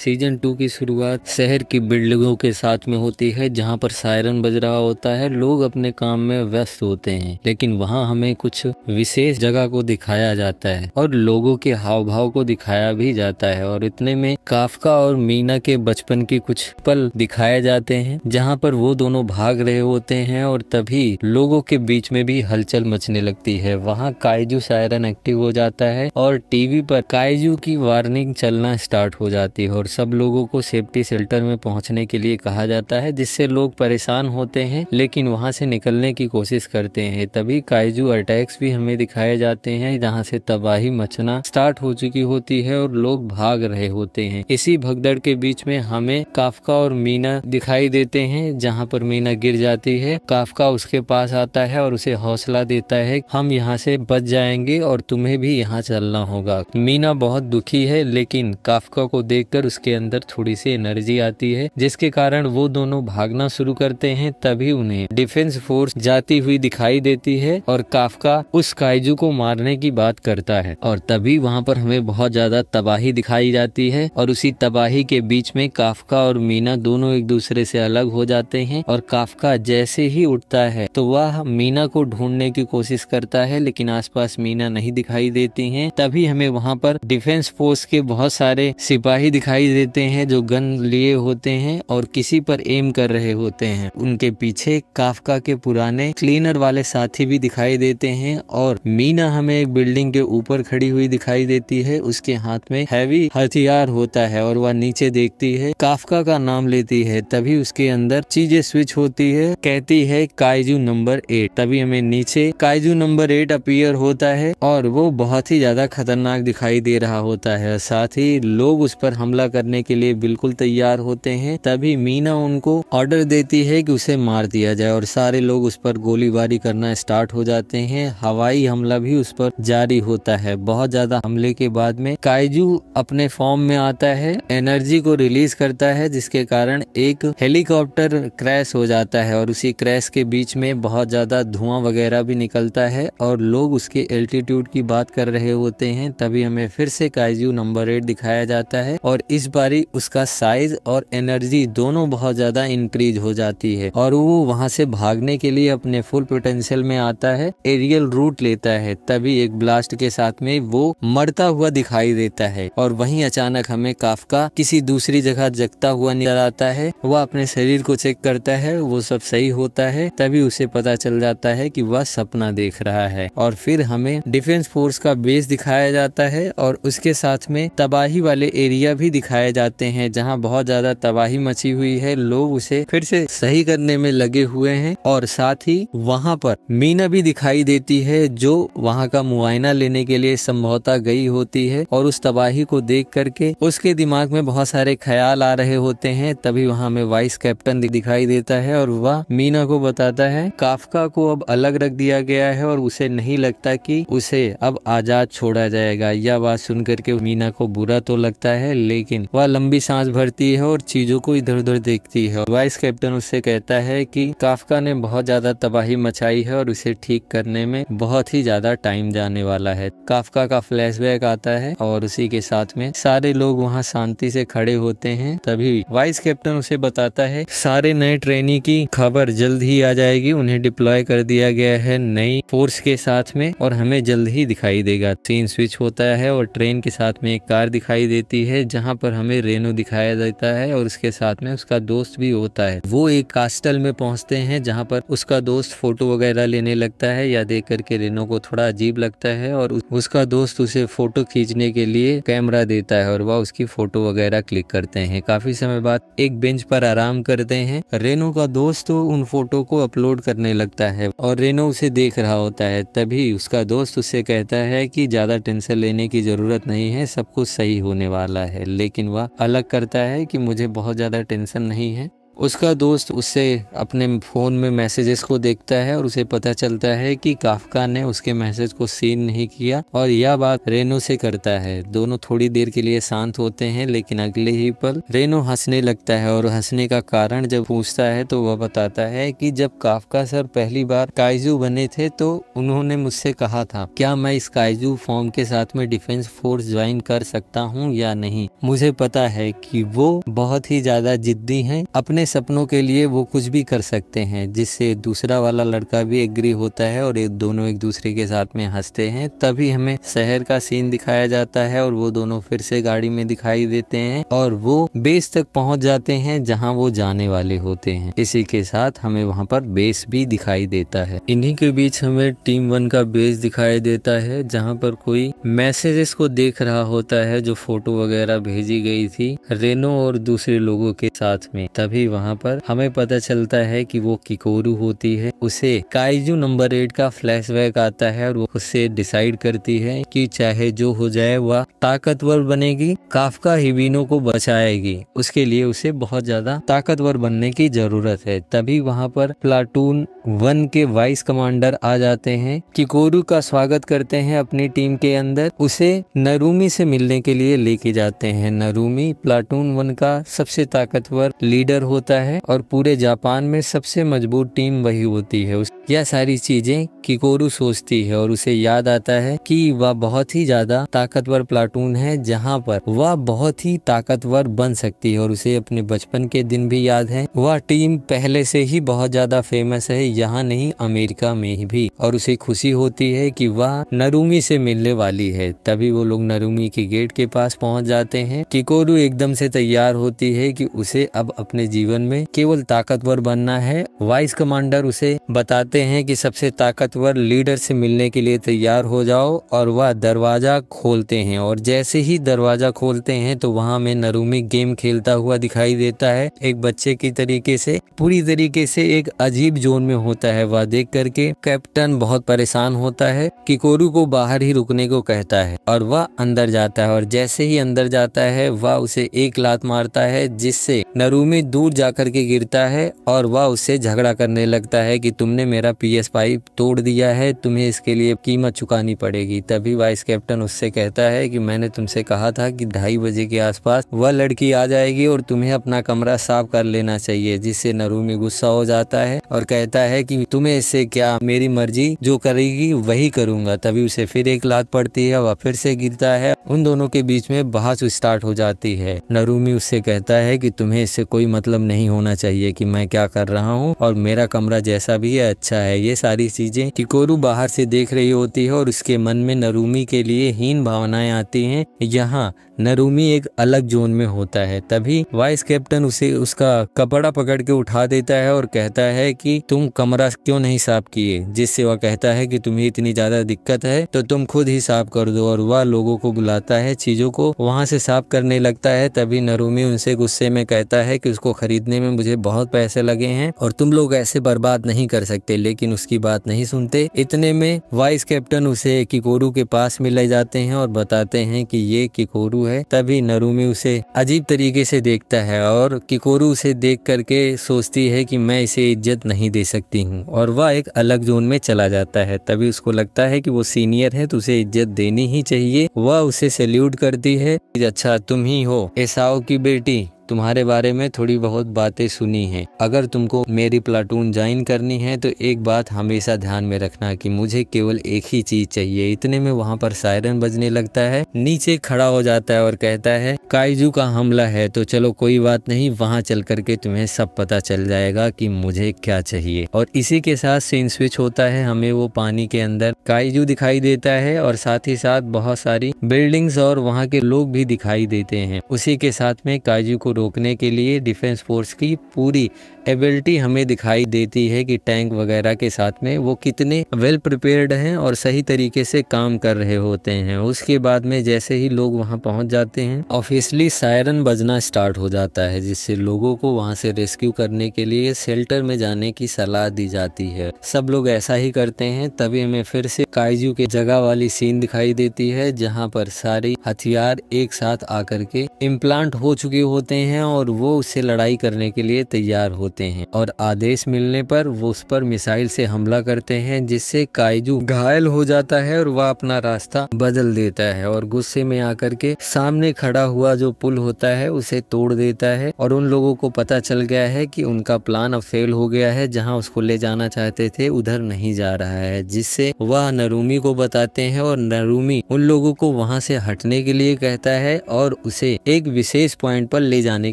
Season 2 की शुरुआत शहर की बिल्डिंगों के साथ में होती है, जहां पर सायरन बज रहा होता है। लोग अपने काम में व्यस्त होते हैं, लेकिन वहां हमें कुछ विशेष जगह को दिखाया जाता है और लोगों के हाव भाव को दिखाया भी जाता है। और इतने में काफका और मीना के बचपन की कुछ पल दिखाए जाते हैं, जहां पर वो दोनों भाग रहे होते हैं और तभी लोगों के बीच में भी हलचल मचने लगती है। वहां काइजू सायरन एक्टिव हो जाता है और टीवी पर काइजू की वार्निंग चलना स्टार्ट हो जाती है और सब लोगों को सेफ्टी शेल्टर में पहुंचने के लिए कहा जाता है, जिससे लोग परेशान होते हैं लेकिन वहां से निकलने की कोशिश करते हैं। तभी काइजू अटैक्स भी हमें दिखाए जाते हैं, जहां से तबाही मचना स्टार्ट हो चुकी होती है और लोग भाग रहे होते हैं। इसी भगदड़ के बीच में हमें काफका और मीना दिखाई देते हैं, जहां पर मीना गिर जाती है। काफका उसके पास आता है और उसे हौसला देता है, हम यहाँ से बच जाएंगे और तुम्हें भी यहाँ चलना होगा। मीना बहुत दुखी है, लेकिन काफका को देखकर उसके अंदर थोड़ी सी एनर्जी आती है, जिसके कारण वो दोनों भागना शुरू करते हैं। तभी उन्हें डिफेंस फोर्स जाती हुई दिखाई देती है और काफका उस काइजू को मारने की बात करता है और तभी वहाँ पर हमें बहुत ज्यादा तबाही दिखाई जाती है और उसी तबाही के बीच में काफका और मीना दोनों एक दूसरे से अलग हो जाते हैं। और काफका जैसे ही उठता है तो वह मीना को ढूंढने की कोशिश करता है, लेकिन आसपास मीना नहीं दिखाई देती हैं। तभी हमें वहाँ पर डिफेंस फोर्स के बहुत सारे सिपाही दिखाई देते हैं जो गन लिए होते हैं और किसी पर एम कर रहे होते हैं। उनके पीछे काफका के पुराने क्लीनर वाले साथी भी दिखाई देते हैं और मीना हमें एक बिल्डिंग के ऊपर खड़ी हुई दिखाई देती है। उसके हाथ में हैवी हथियार होता है और वह नीचे देखती है, काफका का नाम लेती है। तभी उसके अंदर चीजें स्विच होती है, कहती है काइजू नंबर 8। तभी हमें नीचे काइजू नंबर 8 अपीयर होता है और वो बहुत ही ज्यादा खतरनाक दिखाई दे रहा होता है। साथ ही लोग उस पर हमला करने के लिए बिल्कुल तैयार होते हैं। तभी मीना उनको ऑर्डर देती है कि उसे मार दिया जाए और सारे लोग उस पर गोलीबारी करना स्टार्ट हो जाते हैं। हवाई हमला भी उस पर जारी होता है। बहुत ज्यादा हमले के बाद में काइजू अपने फॉर्म में आता है, एनर्जी को रिलीज करता है, जिसके कारण एक हेलीकॉप्टर क्रैश हो जाता है और उसी क्रैश के बीच में बहुत ज्यादा धुआं वगैरह भी निकलता है और लोग उसके एल्टीट्यूड की बात कर रहे होते हैं। तभी हमें फिर से काइजू नंबर 8 दिखाया जाता है और इस बारी उसका साइज और एनर्जी दोनों बहुत ज्यादा इंक्रीज हो जाती है और वो वहां से भागने के लिए अपने फुल पोटेंशियल में आता है, एरियल रूट लेता है। तभी एक ब्लास्ट के साथ में वो मरता हुआ दिखाई देता है और वहीं अचानक हमें काफका किसी दूसरी जगह जगता हुआ नजर आता है। वह अपने शरीर को चेक करता है, वो सब सही होता है। तभी उसे पता चल जाता है कि वह सपना देख रहा है और फिर हमें डिफेंस फोर्स का बेस दिखाया जाता है और उसके साथ में तबाही वाले एरिया भी दिखाए जाते हैं, जहां बहुत ज्यादा तबाही मची हुई है। लोग उसे फिर से सही करने में लगे हुए हैं और साथ ही वहां पर मीना भी दिखाई देती है, जो वहां का मुआयना लेने के लिए संभवतः गई होती है और उस तबाही को देख करके उसके दिमाग में बहुत सारे ख्याल आ रहे होते हैं। तभी वहां में वाइस कैप्टन दिखाई देता है और वह मीना को बताता है काफका को अब अलग रख दिया गया है और उसे नहीं लगता कि उसे अब आजाद छोड़ा जाएगा। यह बात सुन करके मीना को बुरा तो लगता है, लेकिन वह लंबी सांस भरती है और चीजों को इधर उधर देखती है। वाइस कैप्टन उससे कहता है कि काफका ने बहुत ज्यादा तबाही मचाई है और उसे ठीक करने में बहुत ही ज्यादा टाइम जाने वाला है। काफका का फ्लैशबैक आता है और उसी के साथ में सारे लोग वहाँ शांति से खड़े होते हैं। तभी वाइस कैप्टन उसे बताता है सारे नए ट्रेनी की खबर जल्द ही आ जाएगी, उन्हें डिप्लॉय कर दिया गया है नई फोर्स के साथ में और हमें जल्द ही दिखाई देगा। सीन स्विच होता है और ट्रेन के साथ में एक कार दिखाई देती है, जहां पर हमें रेनो दिखाया जाता है और उसके साथ में उसका दोस्त भी होता है। वो एक कास्टल में पहुंचते हैं, जहां पर उसका दोस्त फोटो वगैरह लेने लगता है। या देख करके रेनो को थोड़ा अजीब लगता है और उसका दोस्त उसे फोटो खींचने के लिए कैमरा देता है और वह उसकी फोटो वगैरह क्लिक करते हैं। काफी समय बाद एक बेंच पर आराम करते हैं। रेनो का दोस्त तो उन फोटो को अपलोड करने लगता है और रेनो उसे देख रहा होता है। तभी उसका दोस्त उससे कहता है कि ज्यादा टेंशन लेने की जरूरत नहीं है, सब कुछ सही होने वाला है। लेकिन वह अलग करता है कि मुझे बहुत ज्यादा टेंशन नहीं है, उसका दोस्त उससे अपने फ़ोन में मैसेजेस को देखता है और उसे पता चलता है कि काफका ने उसके मैसेज को सीन नहीं किया और यह बात रेनो से करता है। दोनों थोड़ी देर के लिए शांत होते हैं, लेकिन अगले ही पल रेनो हंसने लगता है और हंसने का कारण जब पूछता है तो वह बताता है कि जब काफका सर पहली बार काइजू बने थे तो उन्होंने मुझसे कहा था क्या मैं इस काइजू फॉर्म के साथ में डिफेंस फोर्स ज्वाइन कर सकता हूँ या नहीं। मुझे पता है कि वो बहुत ही ज्यादा जिद्दी हैं, अपने सपनों के लिए वो कुछ भी कर सकते हैं, जिससे दूसरा वाला लड़का भी एग्री होता है और दोनों एक दूसरे के साथ में हंसते हैं। तभी हमें शहर का सीन दिखाया जाता है और वो दोनों फिर से गाड़ी में दिखाई देते हैं और वो बेस तक पहुंच जाते हैं जहां वो जाने वाले होते हैं। इसी के साथ हमें वहां पर बेस भी दिखाई देता है। इन्हीं के बीच हमें टीम 1 का बेस दिखाई देता है जहां पर कोई मैसेजेस को देख रहा होता है जो फोटो वगैरह भेजी गई थी रेनो और दूसरे लोगों के साथ में। तभी वहाँ पर हमें पता चलता है कि वो किकोरू होती है। उसे काइजू नंबर 8 का फ्लैशबैक आता है और वो उससे डिसाइड करती है कि चाहे जो हो जाए वह ताकतवर बनेगी, काफका हिबिनो को बचाएगी। उसके लिए उसे बहुत ज्यादा ताकतवर बनने की जरूरत है। तभी वहाँ पर प्लाटून 1 के वाइस कमांडर आ जाते हैं, किकोरू का स्वागत करते हैं अपनी टीम के अंदर, उसे नरूमी से मिलने के लिए लेके जाते हैं। नरूमी प्लाटून 1 का सबसे ताकतवर लीडर होता है और पूरे जापान में सबसे मजबूत टीम वही होती है। यह सारी चीजें किकोरू सोचती है और उसे याद आता है कि वह बहुत ही ज्यादा ताकतवर प्लाटून है जहां पर वह बहुत ही ताकतवर बन सकती है और उसे अपने बचपन के दिन भी याद है। वह टीम पहले से ही बहुत ज्यादा फेमस है, यहाँ नहीं अमेरिका में भी, और उसे खुशी होती है कि वह नरूमी से मिलने वाली है। तभी वो लोग नरूमी के गेट के पास पहुंच जाते हैं। किकोरू एकदम से तैयार होती है कि उसे अब अपने जीवन में केवल ताकतवर बनना है। वाइस कमांडर उसे बताते हैं कि सबसे ताकतवर लीडर से मिलने के लिए तैयार हो जाओ और वह दरवाजा खोलते हैं और जैसे ही दरवाजा खोलते हैं तो वहां में नरूमी गेम खेलता हुआ दिखाई देता है, एक बच्चे की तरीके से, पूरी तरीके से एक अजीब जोन में होता है। वह देख करके कैप्टन बहुत परेशान होता है, किकोरू को बाहर ही रुकने को कहता है और वह अंदर जाता है और जैसे ही अंदर जाता है वह उसे एक लात मारता है जिससे नरूमी दूर जाकर के गिरता है और वह उससे झगड़ा करने लगता है कि तुमने मेरा PS5 तोड़ दिया है, तुम्हें इसके लिए कीमत चुकानी पड़ेगी। तभी वाइस कैप्टन उससे कहता है कि मैंने तुमसे कहा था कि 2:30 बजे के आसपास वह लड़की आ जाएगी और तुम्हें अपना कमरा साफ कर लेना चाहिए, जिससे नरूमी गुस्सा हो जाता है और कहता है कि तुम्हें इससे क्या, मेरी मर्जी जो करेगी वही करूंगा। तभी उसे फिर एक लात पड़ती है, वह फिर से गिरता है। उन दोनों के बीच में बहस स्टार्ट हो जाती है। नरूमी उससे कहता है कि तुम्हें इससे कोई मतलब नहीं होना चाहिए कि मैं क्या कर रहा हूँ और मेरा कमरा जैसा भी है अच्छा है। ये सारी चीजें किकोरू बाहर से देख रही होती है और उसके मन में नरूमी के लिए हीन भावनाएं आती हैं। यहाँ नरूमी एक अलग जोन में होता है। तभी वाइस कैप्टन उसे उसका कपड़ा पकड़ के उठा देता है और कहता है कि तुम कमरा क्यों नहीं साफ किए, जिससे वह कहता है कि तुम्हें इतनी ज्यादा दिक्कत है तो तुम खुद ही साफ कर दो और वह लोगों को बुलाता है, चीजों को वहां से साफ करने लगता है। तभी नरूमी उनसे गुस्से में कहता है कि उसको खरीदने में मुझे बहुत पैसे लगे हैं और तुम लोग ऐसे बर्बाद नहीं कर सकते, लेकिन उसकी बात नहीं सुनते। इतने में वाइस कैप्टन उसे किकोरू के पास में ले जाते हैं और बताते हैं कि ये किकोरू है। तभी नरूमी उसे अजीब तरीके से देखता है और किकोरू उसे देख करके सोचती है कि मैं इसे इज्जत नहीं दे सकती हूँ और वह एक अलग जोन में चला जाता है। तभी उसको लगता है कि वो सीनियर है तो उसे इज्जत देनी ही चाहिए। वह उसे सैल्यूट करती है, अच्छा तुम ही हो एसाओ की बेटी, तुम्हारे बारे में थोड़ी बहुत बातें सुनी हैं। अगर तुमको मेरी प्लाटून ज्वाइन करनी है तो एक बात हमेशा ध्यान में रखना कि मुझे केवल एक ही चीज चाहिए। इतने में वहाँ पर सायरन बजने लगता है, नीचे खड़ा हो जाता है और कहता है काइजू का हमला है तो चलो कोई बात नहीं, वहाँ चल करके तुम्हें सब पता चल जाएगा कि मुझे क्या चाहिए। और इसी के साथ सीन स्विच होता है, हमें वो पानी के अंदर काइजू दिखाई देता है और साथ ही साथ बहुत सारी बिल्डिंग्स और वहाँ के लोग भी दिखाई देते हैं। उसी के साथ में काइजू को रोकने के लिए डिफेंस फोर्स की पूरी एबिलिटी हमें दिखाई देती है कि टैंक वगैरह के साथ में वो कितने वेल प्रिपेयर्ड हैं और सही तरीके से काम कर रहे होते हैं। उसके बाद में जैसे ही लोग वहां पहुंच जाते हैं, ऑब्वियसली सायरन बजना स्टार्ट हो जाता है, जिससे लोगों को वहां से रेस्क्यू करने के लिए शेल्टर में जाने की सलाह दी जाती है। सब लोग ऐसा ही करते हैं। तभी हमें फिर से काइजू के जगह वाली सीन दिखाई देती है, जहां पर सारे हथियार एक साथ आकर के इम्प्लांट हो चुके होते हैं और वो उससे लड़ाई करने के लिए तैयार होते हैं। और आदेश मिलने पर वो उस पर मिसाइल से हमला करते हैं, जिससे काइजू घायल हो जाता है और वह अपना रास्ता बदल देता है और गुस्से में आकर के सामने खड़ा हुआ जो पुल होता है उसे तोड़ देता है। और उन लोगों को पता चल गया है कि उनका प्लान अब फेल हो गया है, जहां उसको ले जाना चाहते थे उधर नहीं जा रहा है, जिससे वह नरूमी को बताते हैं और नरूमी उन लोगों को वहां से हटने के लिए कहता है और उसे एक विशेष पॉइंट पर ले जाने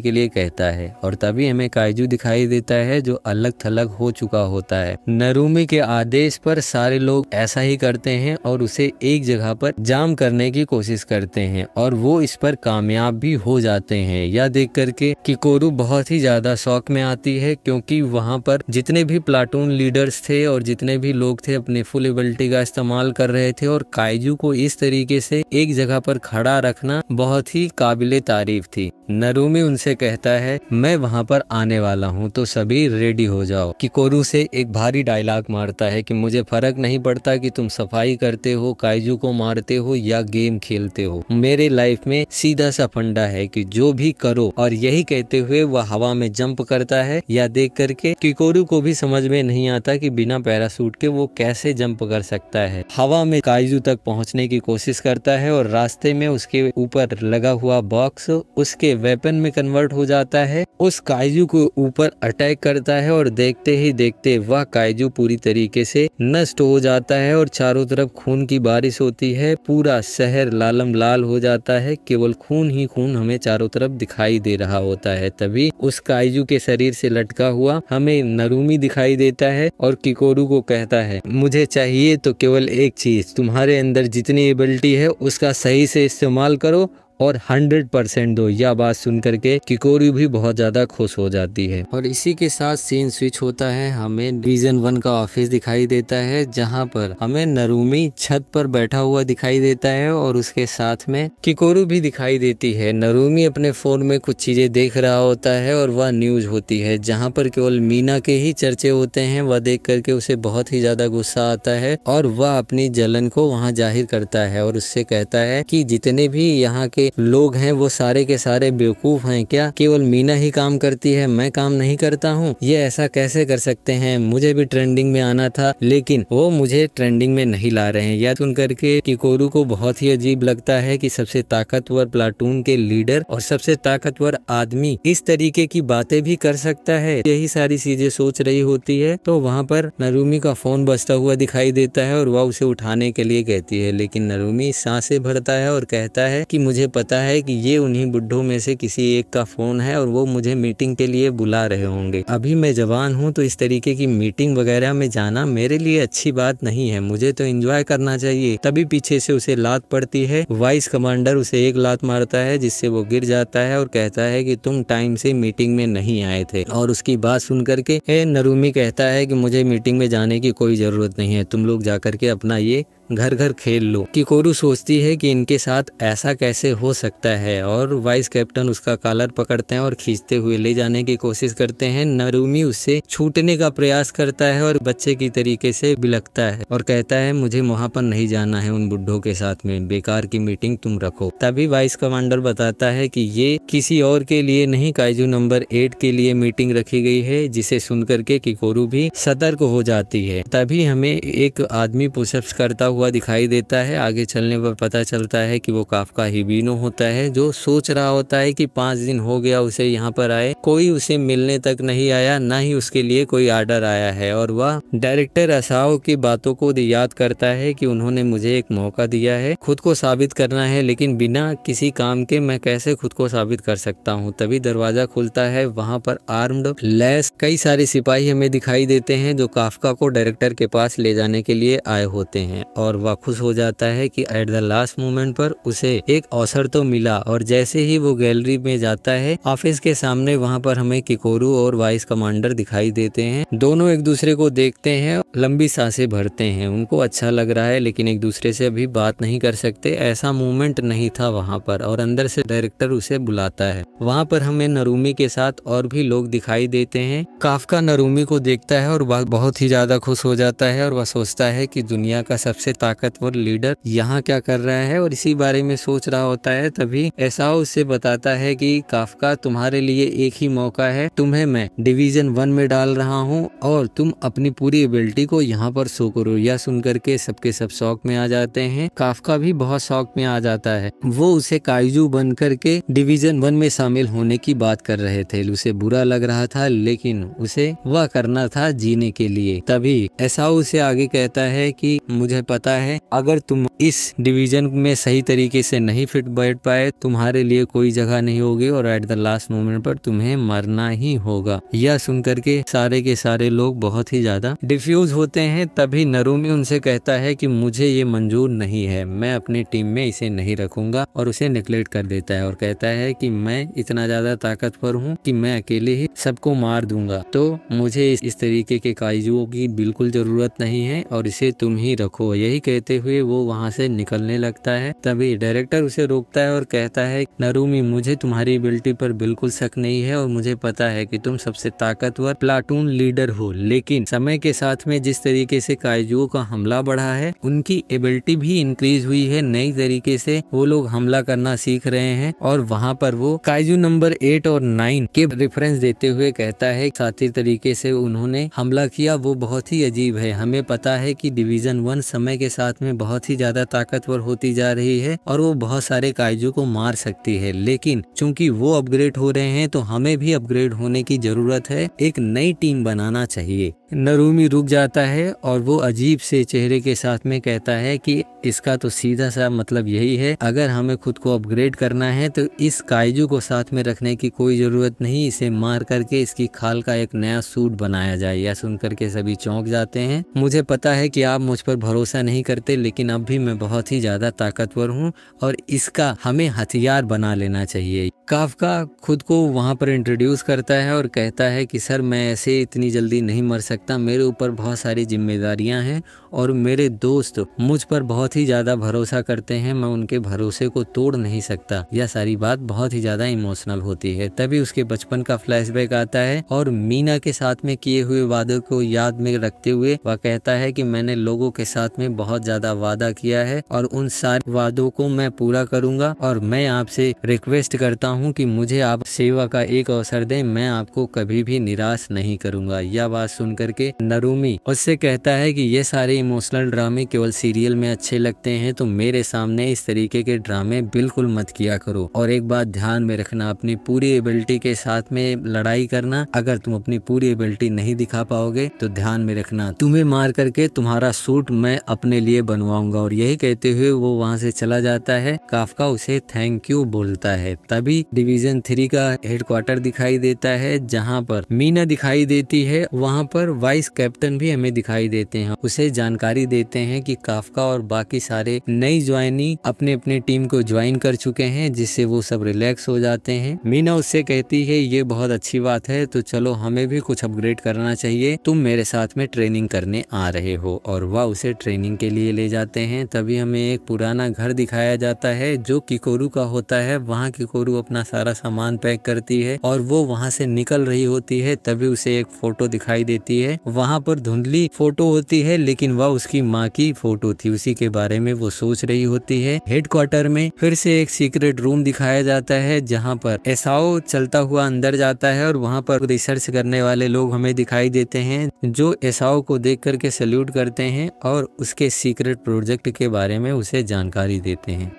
के लिए कहता है। और तभी हमें काइजू दिखाई देता है जो अलग थलग हो चुका होता है। नरूमी के आदेश पर सारे लोग ऐसा ही करते हैं और उसे एक जगह पर जाम करने की कोशिश करते हैं और वो इस पर कामयाब भी हो जाते हैं। यह देख करके किकोरू बहुत ही ज्यादा शौक में आती है, क्योंकि वहां पर जितने भी प्लाटून लीडर्स थे और जितने भी लोग थे अपने फुल एबिलिटी का इस्तेमाल कर रहे थे और काइजू को इस तरीके से एक जगह पर खड़ा रखना बहुत ही काबिले तारीफ थी। नरूमी उनसे कहता है मैं वहां पर आने वाला हूं, तो सभी रेडी हो जाओ। किकोरू से एक भारी डायलॉग मारता है कि मुझे फर्क नहीं पड़ता कि तुम सफाई करते हो, काइजू को मारते हो या गेम खेलते हो, मेरे लाइफ में सीधा सा फंडा है कि जो भी करो। और यही कहते हुए वह हवा में जंप करता है। यह देख करके किकोरू को भी समझ में नहीं आता कि बिना पैरासूट के वो कैसे जंप कर सकता है। हवा में काइजू तक पहुंचने की कोशिश करता है और रास्ते में उसके ऊपर लगा हुआ बॉक्स उसके वेपन में कन्वर्ट हो जाता है, उस काइजू को ऊपर अटैक करता है और देखते ही देखते वह काइजू पूरी तरीके से नष्ट हो जाता है और चारों तरफ खून की बारिश होती है। पूरा शहर लालम लाल हो जाता है, केवल खून ही खून हमें चारों तरफ दिखाई दे रहा होता है। तभी उस काइजू के शरीर से लटका हुआ हमें नरूमी दिखाई देता है और किकोरू को कहता है मुझे चाहिए तो केवल एक चीज, तुम्हारे अंदर जितनी एबिलिटी है उसका सही से इस्तेमाल करो और 100% दो। यह बात सुन करके किकोरू भी बहुत ज्यादा खुश हो जाती है। और इसी के साथ सीन स्विच होता है, हमें डिवीजन 1 का ऑफिस दिखाई देता है, जहां पर हमें नरूमी छत पर बैठा हुआ दिखाई देता है और उसके साथ में किकोरू भी दिखाई देती है। नरूमी अपने फोन में कुछ चीजें देख रहा होता है और वह न्यूज होती है जहाँ पर केवल मीना के ही चर्चे होते हैं। वह देख करके उसे बहुत ही ज्यादा गुस्सा आता है और वह अपनी जलन को वहाँ जाहिर करता है और उससे कहता है कि जितने भी यहाँ के लोग हैं वो सारे के सारे बेवकूफ हैं क्या, केवल मीना ही काम करती है, मैं काम नहीं करता हूँ, ये ऐसा कैसे कर सकते हैं, मुझे भी ट्रेंडिंग में आना था लेकिन वो मुझे ट्रेंडिंग में नहीं ला रहे हैं। यह सुन करके किकोरू को बहुत ही अजीब लगता है कि सबसे ताकतवर प्लाटून के लीडर और सबसे ताकतवर आदमी इस तरीके की बातें भी कर सकता है। यही सारी चीजें सोच रही होती है तो वहाँ पर नरूमी का फोन बजता हुआ दिखाई देता है और वह उसे उठाने के लिए कहती है, लेकिन नरूमी सांसें भरता है और कहता है कि मुझे पता है कि ये उन्हीं बुड्ढों में से किसी एक का फोन है और वो मुझे मीटिंग के लिए बुला रहे होंगे। अभी मैं जवान हूँ तो इस तरीके की मीटिंग वगैरह में जाना मेरे लिए अच्छी बात नहीं है, मुझे तो एंजॉय करना चाहिए। तभी पीछे से उसे लात पड़ती है, वाइस कमांडर उसे एक लात मारता है जिससे वो गिर जाता है और कहता है कि तुम टाइम से मीटिंग में नहीं आए थे। और उसकी बात सुन करके नरूमी कहता है कि मुझे मीटिंग में जाने की कोई जरूरत नहीं है, तुम लोग जाकर के अपना ये घर घर खेल लो। किकोरू सोचती है कि इनके साथ ऐसा कैसे हो सकता है और वाइस कैप्टन उसका कॉलर पकड़ते हैं और खींचते हुए ले जाने की कोशिश करते हैं। नरूमी उससे छूटने का प्रयास करता है और बच्चे की तरीके से बिलखता है और कहता है मुझे वहां पर नहीं जाना है उन बुड्ढों के साथ में, बेकार की मीटिंग तुम रखो। तभी वाइस कमांडर बताता है कि ये किसी और के लिए नहीं, काइजू नंबर 8 के लिए मीटिंग रखी गई है, जिसे सुन करके किकोरू भी सतर्क हो जाती है। तभी हमें एक आदमी पुशअप्स करता हुआ दिखाई देता है। आगे चलने पर पता चलता है कि वो काफका हिबिनो होता है, जो सोच रहा होता है कि 5 दिन हो गया उसे यहाँ पर आए, कोई उसे मिलने तक नहीं आया, ना ही उसके लिए कोई आर्डर आया है। और वह डायरेक्टर असाओ की बातों को याद करता है कि उन्होंने मुझे एक मौका दिया है, खुद को साबित करना है, लेकिन बिना किसी काम के मैं कैसे खुद को साबित कर सकता हूँ। तभी दरवाजा खुलता है, वहाँ पर आर्म्ड लैस कई सारे सिपाही हमें दिखाई देते हैं जो काफका को डायरेक्टर के पास ले जाने के लिए आए होते हैं। और और वह खुश हो जाता है कि एट द लास्ट मोमेंट पर उसे एक अवसर तो मिला। और जैसे ही वो गैलरी में जाता है ऑफिस के सामने, वहाँ पर हमें किकोरू और वाइस कमांडर दिखाई देते हैं। दोनों एक दूसरे को देखते हैं, लंबी सांसें भरते हैं। उनको अच्छा लग रहा है लेकिन एक दूसरे से अभी बात नहीं कर सकते, ऐसा मूवमेंट नहीं था वहाँ पर। और अंदर से डायरेक्टर उसे बुलाता है। वहाँ पर हमें नरूमी के साथ और भी लोग दिखाई देते हैं। काफका नरूमी को देखता है और वह बहुत ही ज्यादा खुश हो जाता है और वह सोचता है कि दुनिया का सबसे ताकतवर लीडर यहाँ क्या कर रहा है, और इसी बारे में सोच रहा होता है। तभी एसाओ उसे बताता है कि काफका, तुम्हारे लिए एक ही मौका है, तुम्हें मैं डिवीजन 1 में डाल रहा हूँ और तुम अपनी पूरी एबिलिटी को यहाँ पर शो करो। यह सुनकर के सबके सब शौक में आ जाते हैं। काफका भी बहुत शौक में आ जाता है। वो उसे काइजू बन करके डिवीजन 1 में शामिल होने की बात कर रहे थे। उसे बुरा लग रहा था लेकिन उसे वह करना था जीने के लिए। तभी एसाओ उसे आगे कहता है कि मुझे पता है, अगर तुम इस डिवीजन में सही तरीके से नहीं फिट बैठ पाए, तुम्हारे लिए कोई जगह नहीं होगी और एट द लास्ट मोमेंट पर तुम्हें मरना ही होगा। यह सुनकर के सारे सारे लोग बहुत ही ज्यादा डिफ्यूज होते हैं। तभी नरूमी उनसे कहता है कि मुझे ये मंजूर नहीं है, मैं अपनी टीम में इसे नहीं रखूंगा, और उसे निग्लेक्ट कर देता है और कहता है कि मैं इतना ज्यादा ताकतवर हूँ कि मैं अकेले ही सबको मार दूंगा, तो मुझे इस तरीके के काइजुओं की बिल्कुल जरूरत नहीं है और इसे तुम ही रखो। यही कहते हुए वो वहाँ से निकलने लगता है। तभी डायरेक्टर उसे रोकता है और कहता है, नरूमी, मुझे तुम्हारी एबिलिटी पर बिल्कुल शक नहीं है और मुझे पता है कि तुम सबसे ताकतवर प्लाटून लीडर हो, लेकिन समय के साथ में जिस तरीके से काइजुओं का हमला बढ़ा है, उनकी एबिलिटी भी इंक्रीज हुई है। नई तरीके से वो लोग हमला करना सीख रहे हैं और वहाँ पर वो काइजू नंबर 8 और 9 के रेफरेंस देते हुए कहता है, साथी तरीके से उन्होंने हमला किया वो बहुत ही अजीब है। हमें पता है कि डिवीजन 1 समय के साथ में बहुत ही ज्यादा ताकतवर होती जा रही है और वो बहुत सारे काइजू को मार सकती है, लेकिन चूंकि वो अपग्रेड हो रहे हैं तो हमें भी अपग्रेड होने की जरूरत है, एक नई टीम बनाना चाहिए। नरूमी रुक जाता है और वो अजीब से चेहरे के साथ में कहता है कि इसका तो सीधा सा मतलब यही है, अगर हमें खुद को अपग्रेड करना है तो इस काइजू को साथ में रखने की कोई जरूरत नहीं, इसे मार करके इसकी खाल का एक नया सूट बनाया जाए। यह सुन करके सभी चौंक जाते हैं। मुझे पता है कि आप मुझ पर भरोसा नहीं करते, लेकिन अब भी मैं बहुत ही ज्यादा ताकतवर हूँ और इसका हमें हथियार बना लेना चाहिए। काफका खुद को वहाँ पर इंट्रोड्यूस करता है और कहता है कि सर, मैं ऐसे इतनी जल्दी नहीं मर सकता, मेरे ऊपर बहुत सारी जिम्मेदारियां हैं और मेरे दोस्त मुझ पर बहुत ही ज्यादा भरोसा करते हैं, मैं उनके भरोसे को तोड़ नहीं सकता। यह सारी बात बहुत ही ज्यादा इमोशनल होती है। तभी उसके बचपन का फ्लैशबैक आता है और मीना के साथ में किए हुए वादों को याद में रखते हुए वह कहता है कि मैंने लोगों के साथ में बहुत ज्यादा वादा किया है और उन सारे वादों को मैं पूरा करूंगा और मैं आपसे रिक्वेस्ट करता हूं कि मुझे आप सेवा का एक अवसर दें, मैं आपको कभी भी निराश नहीं करूंगा। यह बात सुनकर के नरूमी उससे कहता है कि ये सारे इमोशनल ड्रामे केवल सीरियल में अच्छे लगते हैं, तो मेरे सामने इस तरीके के ड्रामे बिल्कुल मत किया करो। और एक बात ध्यान में रखना, अपनी पूरी एबिलिटी के साथ में लड़ाई करना। अगर तुम अपनी पूरी एबिलिटी नहीं दिखा पाओगे तो ध्यान में रखना, तुम्हें मार करके तुम्हारा सूट मैं अपने लिए बनवाऊंगा। और यही कहते हुए वो वहाँ से चला जाता है। काफका उसे थैंक यू बोलता है। तभी डिवीजन 3 का हेडक्वार्टर दिखाई देता है, जहाँ पर मीना दिखाई देती है। वहाँ पर वाइस कैप्टन भी हमें दिखाई देते हैं, उसे जानकारी देते हैं कि काफका और बाकी सारे नई ज्वाइनी अपने अपने टीम को ज्वाइन कर चुके हैं, जिससे वो सब रिलैक्स हो जाते हैं। मीना उससे कहती है, ये बहुत अच्छी बात है, तो चलो हमें भी कुछ अपग्रेड करना चाहिए, तुम मेरे साथ में ट्रेनिंग करने आ रहे हो। और वह उसे ट्रेनिंग के लिए ले जाते हैं। तभी हमें एक पुराना घर दिखाया जाता है जो किकोरू का होता है। वहाँ किकोरू अपना सारा सामान पैक करती है और वो वहाँ से निकल रही होती है। तभी उसे एक फोटो दिखाई देती है। वहाँ पर धुंधली फोटो होती है, लेकिन वह उसकी माँ की फोटो थी, उसी के बारे में वो सोच रही होती है। हेडक्वार्टर में फिर से एक सीक्रेट रूम दिखाया जाता है, जहाँ पर एसाओ चलता हुआ अंदर जाता है और वहाँ पर रिसर्च करने वाले लोग हमें दिखाई देते हैं, जो एसाओ को देख करके सैल्यूट करते हैं और उसके सीक्रेट प्रोजेक्ट के बारे में उसे जानकारी देते हैं।